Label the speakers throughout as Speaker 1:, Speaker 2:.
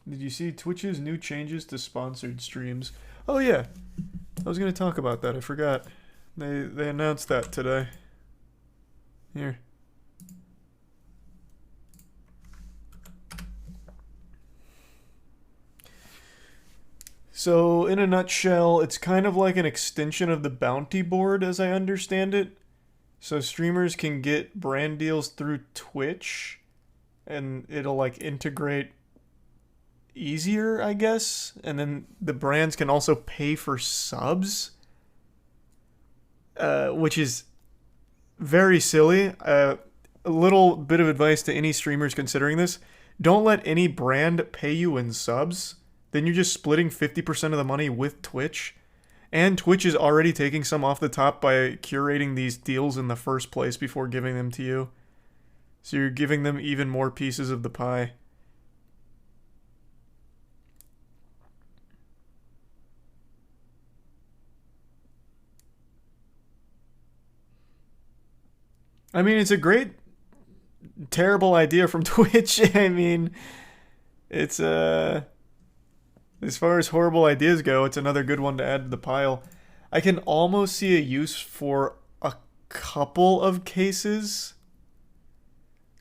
Speaker 1: Did you see Twitch's new changes to sponsored streams? Oh yeah, I was gonna talk about that. I forgot. They announced that today. Here. So, in a nutshell, it's kind of like an extension of the bounty board as I understand it. So, streamers can get brand deals through Twitch and it'll like integrate easier, I guess. And then the brands can also pay for subs, which is very silly. A little bit of advice to any streamers considering this: don't let any brand pay you in subs. Then you're just splitting 50% of the money with Twitch. And Twitch is already taking some off the top by curating these deals in the first place before giving them to you. So you're giving them even more pieces of the pie. I mean, it's a great, terrible idea from Twitch. I mean, it's as far as horrible ideas go, it's another good one to add to the pile. I can almost see a use for a couple of cases.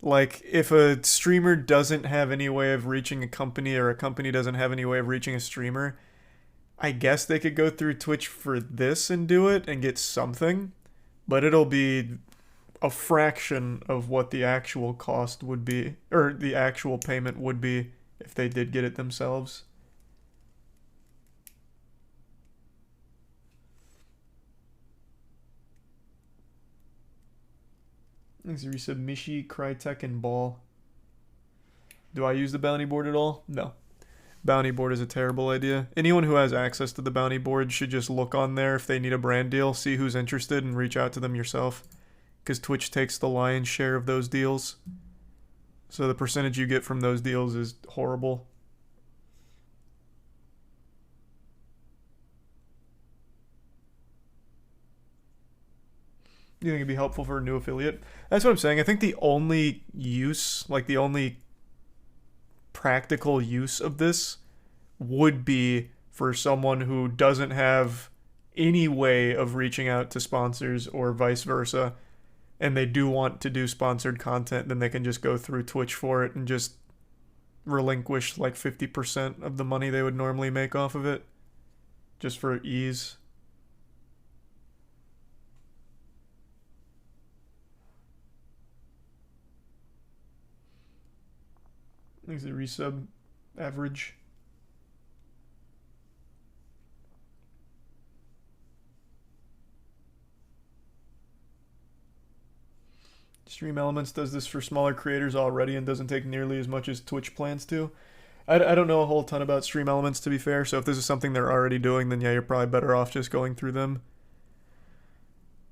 Speaker 1: Like, if a streamer doesn't have any way of reaching a company or a company doesn't have any way of reaching a streamer, I guess they could go through Twitch for this and do it and get something. But it'll be a fraction of what the actual cost would be, or the actual payment would be if they did get it themselves. Thanks, resub Mishi, Crytek, and Ball. Do I use the bounty board at all? No. Bounty board is a terrible idea. Anyone who has access to the bounty board should just look on there if they need a brand deal, see who's interested, and reach out to them yourself. Because Twitch takes the lion's share of those deals. So the percentage you get from those deals is horrible. You think it'd be helpful for a new affiliate? That's what I'm saying. I think the only use, like the only practical use of this would be for someone who doesn't have any way of reaching out to sponsors or vice versa, and they do want to do sponsored content, then they can just go through Twitch for it and just relinquish like 50% of the money they would normally make off of it, just for ease. I think it's the resub average. Stream Elements does this for smaller creators already and doesn't take nearly as much as Twitch plans to. I don't know a whole ton about Stream Elements, to be fair, so if this is something they're already doing, then yeah, you're probably better off just going through them.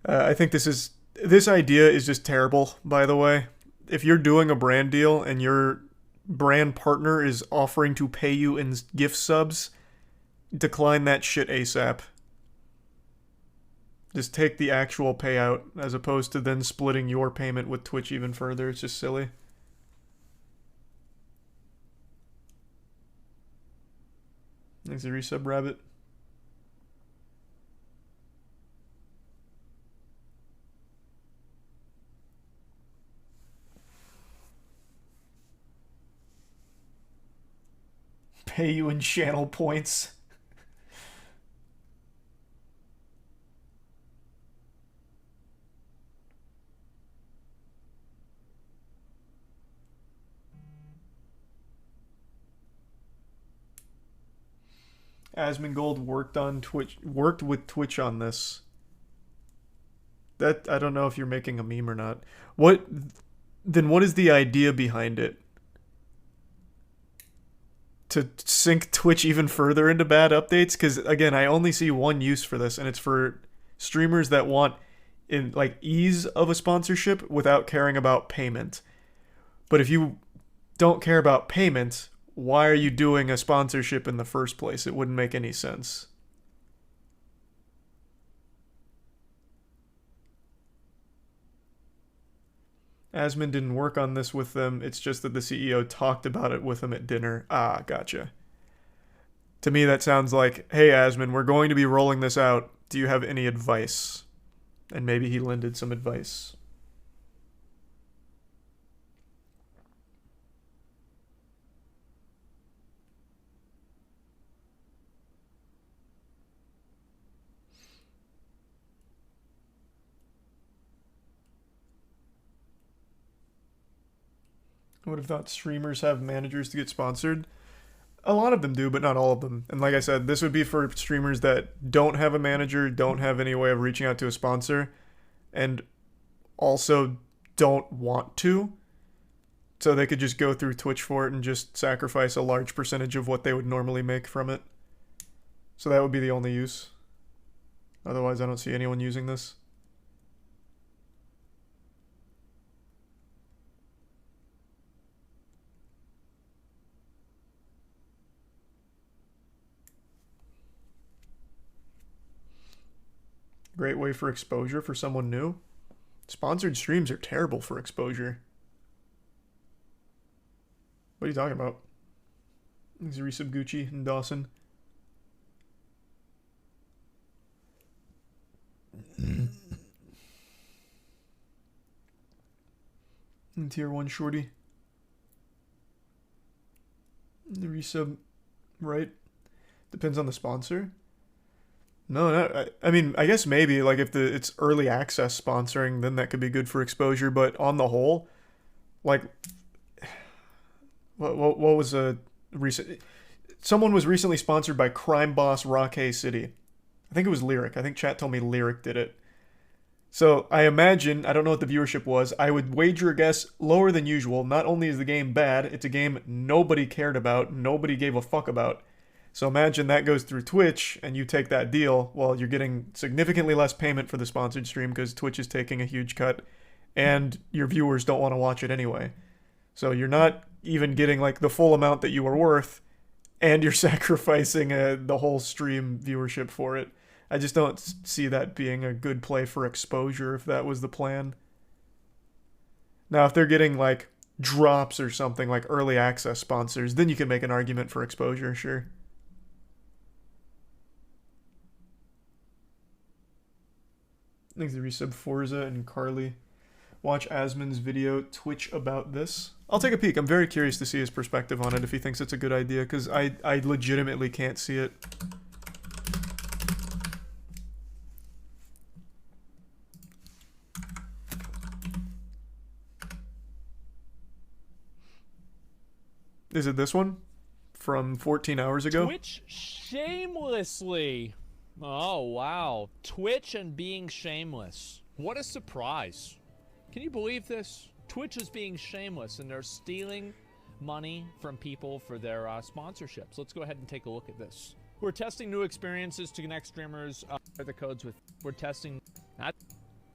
Speaker 1: I think this idea is just terrible, by the way. If you're doing a brand deal and your brand partner is offering to pay you in gift subs, decline that shit ASAP. Just take the actual payout as opposed to then splitting your payment with Twitch even further. It's just silly. Thanks, a resub rabbit. Pay you in channel points. Asmongold worked with Twitch on this. That, I don't know if you're making a meme or not. What is the idea behind it? To sink Twitch even further into bad updates? Because again, I only see one use for this, and it's for streamers that want in like ease of a sponsorship without caring about payment. But if you don't care about payment, why are you doing a sponsorship in the first place? It wouldn't make any sense. Asmund didn't work on this with them. It's just that the CEO talked about it with them at dinner. Ah, gotcha. To me, that sounds like, hey, Asmund, we're going to be rolling this out. Do you have any advice? And maybe he lended some advice. I would have thought streamers have managers to get sponsored. A lot of them do, but not all of them. And like I said, this would be for streamers that don't have a manager, don't have any way of reaching out to a sponsor, and also don't want to. So they could just go through Twitch for it and just sacrifice a large percentage of what they would normally make from it. So that would be the only use. Otherwise, I don't see anyone using this. Great way for exposure for someone new. Sponsored streams are terrible for exposure. What are you talking about? Resub Gucci and Dawson. And tier 1 shorty. The resub, right? Depends on the sponsor. No, I mean, I guess maybe like if it's early access sponsoring, then that could be good for exposure. But on the whole, like, what was a recent? Someone was recently sponsored by Crime Boss Rockay City. I think it was Lyric. I think chat told me Lyric did it. So I imagine, I don't know what the viewership was, I would wager a guess lower than usual. Not only is the game bad, it's a game nobody cared about, nobody gave a fuck about. So imagine that goes through Twitch and you take that deal. Well, you're getting significantly less payment for the sponsored stream because Twitch is taking a huge cut and your viewers don't want to watch it anyway. So you're not even getting like the full amount that you were worth and you're sacrificing the whole stream viewership for it. I just don't see that being a good play for exposure if that was the plan. Now, if they're getting like drops or something like early access sponsors, then you can make an argument for exposure, sure. Thanks to resub Forza and Carly. Watch Asmund's video Twitch about this. I'll take a peek. I'm very curious to see his perspective on it if he thinks it's a good idea, because I legitimately can't see it. Is it this one? From 14 hours ago?
Speaker 2: Twitch shamelessly. Oh, wow. Twitch and being shameless. What a surprise. Can you believe this? Twitch is being shameless and they're stealing money from people for their sponsorships. Let's go ahead and take a look at this. We're testing new experiences to connect streamers. The codes with. We're testing that.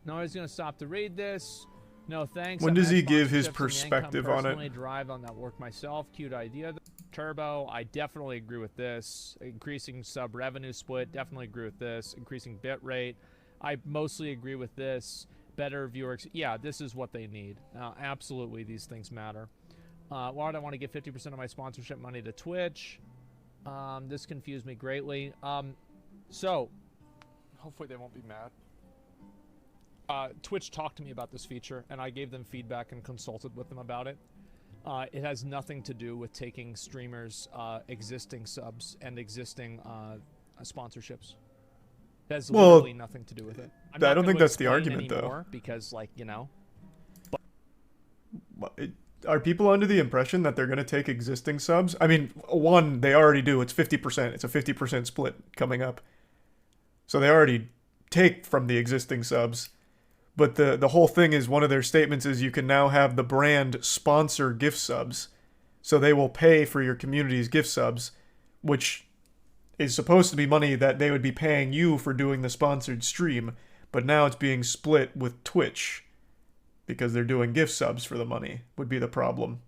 Speaker 2: No one's going to stop to read this. No thanks.
Speaker 1: When does he give his perspective on it?
Speaker 2: Drive on that work myself. Cute idea. Turbo, I definitely agree with this. Increasing sub revenue split, definitely agree with this. Increasing bit rate, I mostly agree with this. Better viewer, yeah, this is what they need. Absolutely, these things matter. Why do I want to give 50% of my sponsorship money to Twitch? This confused me greatly. So, hopefully they won't be mad. Twitch talked to me about this feature, and I gave them feedback and consulted with them about it. It has nothing to do with taking streamers' existing subs and existing sponsorships. It has literally nothing to do with it.
Speaker 1: I don't think that's the argument, though.
Speaker 2: Because, like, you know.
Speaker 1: Are people under the impression that they're going to take existing subs? I mean, one, they already do. It's 50%. It's a 50% split coming up. So they already take from the existing subs. But the whole thing is, one of their statements is you can now have the brand sponsor gift subs. So they will pay for your community's gift subs, which is supposed to be money that they would be paying you for doing the sponsored stream. But now it's being split with Twitch because they're doing gift subs for the money, would be the problem.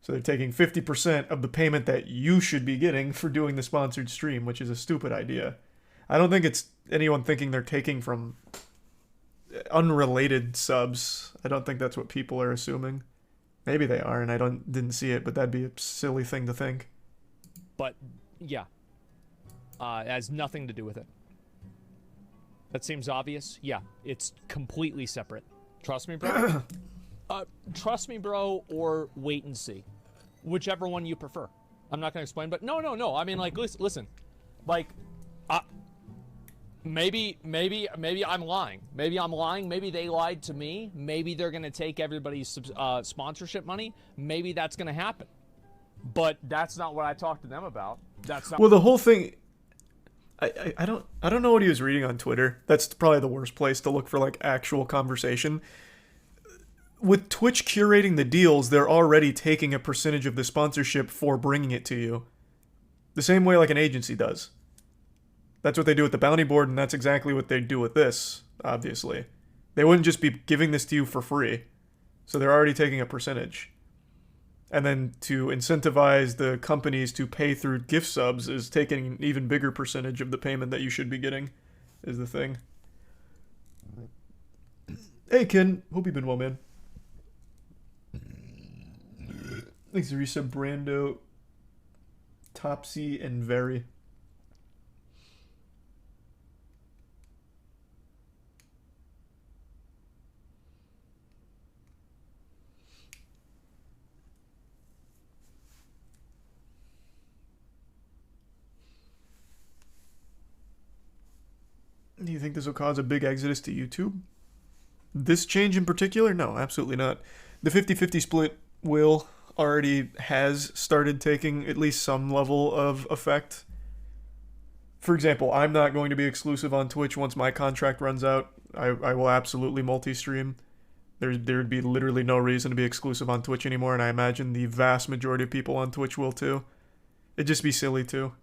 Speaker 1: So they're taking 50% of the payment that you should be getting for doing the sponsored stream, which is a stupid idea. I don't think it's anyone thinking they're taking from unrelated subs. I don't think that's what people are assuming. Maybe they are, and I didn't see it, but that'd be a silly thing to think.
Speaker 2: But yeah, it has nothing to do with it. That seems obvious. Yeah, it's completely separate. Trust me, bro. Trust me, bro, or wait and see, whichever one you prefer. I'm not gonna explain, but no. I mean, like, listen, like, maybe I'm lying. Maybe they lied to me. Maybe they're gonna take everybody's sponsorship money. Maybe that's gonna happen. But that's not what I talked to them about. That's not.
Speaker 1: Well, the whole thing. I don't know what he was reading on Twitter. That's probably the worst place to look for like actual conversation. With Twitch curating the deals, they're already taking a percentage of the sponsorship for bringing it to you. The same way like an agency does. That's what they do with the bounty board, and that's exactly what they do with this, obviously. They wouldn't just be giving this to you for free. So they're already taking a percentage. And then to incentivize the companies to pay through gift subs is taking an even bigger percentage of the payment that you should be getting, is the thing. Hey, Ken. Hope you've been well, man. Thanks, Arisa, Brando, Topsy, and Very. Do you think this will cause a big exodus to YouTube? This change in particular? No, absolutely not. The 50-50 split already has started taking at least some level of effect. For example, I'm not going to be exclusive on Twitch once my contract runs out. I will absolutely multi-stream. There'd be literally no reason to be exclusive on Twitch anymore, and I imagine the vast majority of people on Twitch will too. It'd just be silly too.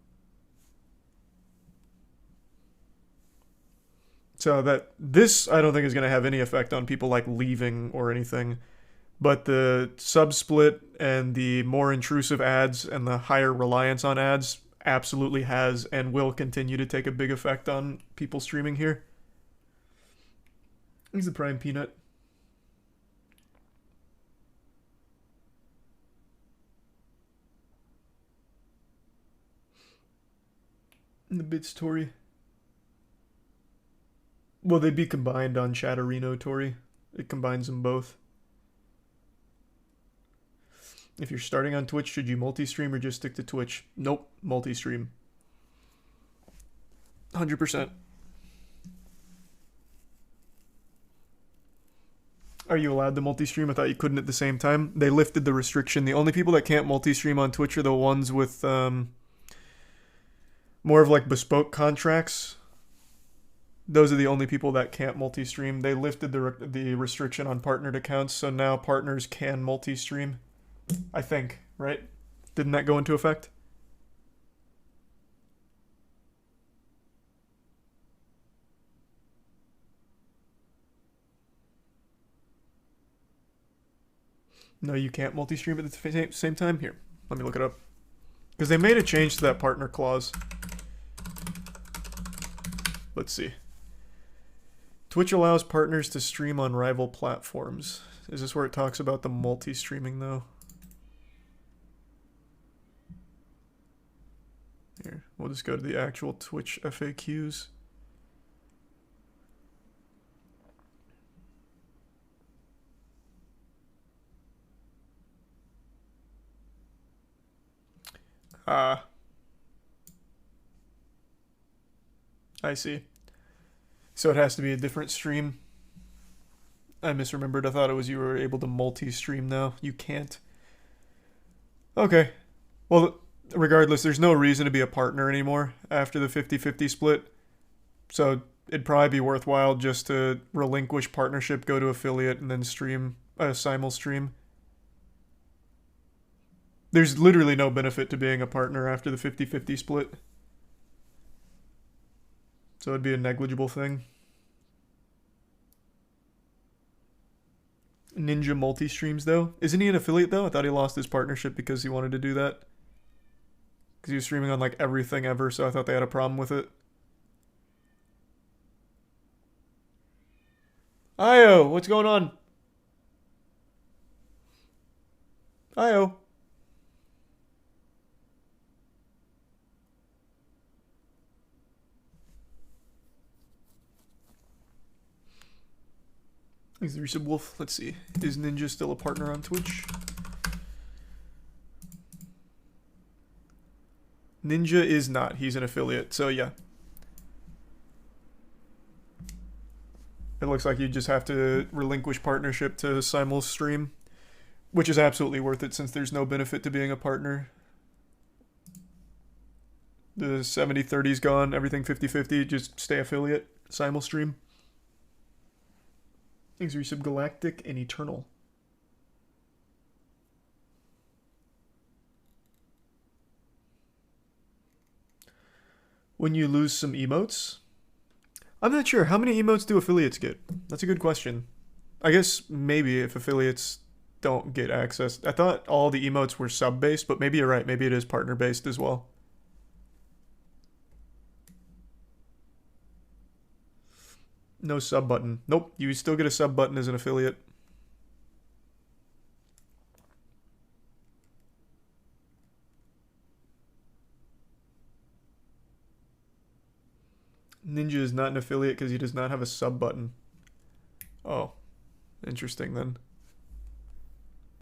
Speaker 1: So this I don't think is going to have any effect on people like leaving or anything. But the sub split and the more intrusive ads and the higher reliance on ads absolutely has and will continue to take a big effect on people streaming here. He's the Prime Peanut. And the Bits Tori. Well, they'd be combined on Chatterino, Tori. It combines them both. If you're starting on Twitch, should you multi-stream or just stick to Twitch? Nope, multi-stream. 100%. Are you allowed to multi-stream? I thought you couldn't at the same time. They lifted the restriction. The only people that can't multi-stream on Twitch are the ones with more of like bespoke contracts. Those are the only people that can't multi-stream. They lifted the restriction on partnered accounts, so now partners can multi-stream. I think, right? Didn't that go into effect? No, you can't multi-stream at the same time? Here, let me look it up. Because they made a change to that partner clause. Let's see. Twitch allows partners to stream on rival platforms. Is this where it talks about the multi-streaming, though? Here, we'll just go to the actual Twitch FAQs. I see. So it has to be a different stream. I misremembered. I thought it was you were able to multi-stream now. You can't. Okay. Well, regardless, there's no reason to be a partner anymore after the 50-50 split. So it'd probably be worthwhile just to relinquish partnership, go to affiliate, and then stream, simul stream. There's literally no benefit to being a partner after the 50-50 split. So it'd be a negligible thing. Ninja multi-streams, though. Isn't he an affiliate, though? I thought he lost his partnership because he wanted to do that. Because he was streaming on, like, everything ever, so I thought they had a problem with it. Io, what's going on? Io. Thanks, Resub Wolf. Let's see. Is Ninja still a partner on Twitch? Ninja is not. He's an affiliate. So yeah. It looks like you just have to relinquish partnership to Simulstream, which is absolutely worth it since there's no benefit to being a partner. The 70-30's gone, everything 50-50, just stay affiliate, Simulstream. Things are Galactic and Eternal. When you lose some emotes? I'm not sure. How many emotes do affiliates get? That's a good question. I guess maybe if affiliates don't get access. I thought all the emotes were sub-based, but maybe you're right. Maybe it is partner-based as well. No sub button. Nope, you still get a sub button as an affiliate. Ninja is not an affiliate because he does not have a sub button. Oh, interesting then.